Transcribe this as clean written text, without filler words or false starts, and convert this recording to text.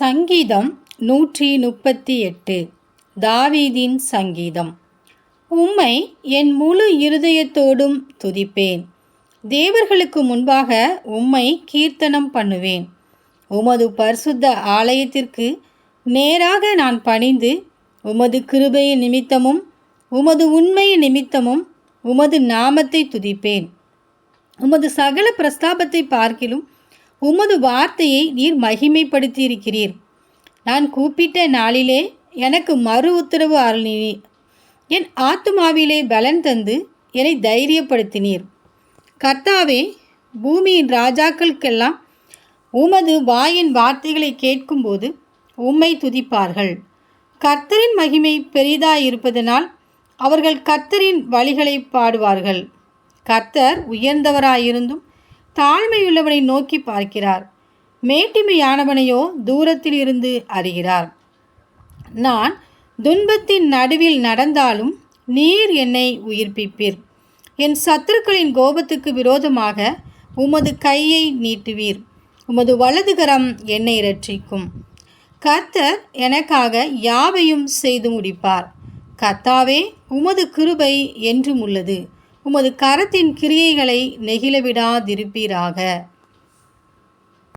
சங்கீதம் 138. தாவீதின் சங்கீதம். உம்மை என் முழு இருதயத்தோடும் துதிப்பேன். தேவர்களுக்கு முன்பாக உம்மை கீர்த்தனம் பண்ணுவேன். உமது பரிசுத்த ஆலயத்திற்கு நேராக நான் பணிந்து உமது கிருபை நிமித்தமும் உமது உண்மை நிமித்தமும் உமது நாமத்தை துதிப்பேன். உமது சகல பிரஸ்தாபத்தை பார்க்கிலும் உமது வார்த்தையை நீர் மகிமைப்படுத்தியிருக்கிறீர். நான் கூப்பிட்ட நாளிலே எனக்கு மறு உத்தரவு அருளினீர். என் ஆத்துமாவிலே பலன் தந்து என்னை தைரியப்படுத்தினீர். கர்த்தாவே, பூமியின் ராஜாக்களுக்கெல்லாம் உமது வாயின் வார்த்தைகளை கேட்கும்போது உம்மை துதிப்பார்கள். கர்த்தரின் மகிமை பெரிதாயிருப்பதனால் அவர்கள் கர்த்தரின் வழிகளை பாடுவார்கள். கர்த்தர் உயர்ந்தவராயிருந்தும் தாழ்மையுள்ளவனை நோக்கி பார்க்கிறார். மேட்டிமையானவனையோ தூரத்தில் இருந்து அறிகிறார். நான் துன்பத்தின் நடுவில் நடந்தாலும் நீர் என்னை உயிர்ப்பிப்பீர். என் சத்துருக்களின் கோபத்துக்கு விரோதமாக உமது கையை நீட்டுவீர். உமது வலதுகரம் என்னை இரட்சிக்கும். கர்த்தர் எனக்காக யாவையும் செய்து முடிப்பார். கர்த்தாவே, உமது கிருபை என்றும் உள்ளது. உமது கரத்தின் கிரியைகளை நெகிழவிடாதிருப்பீராக.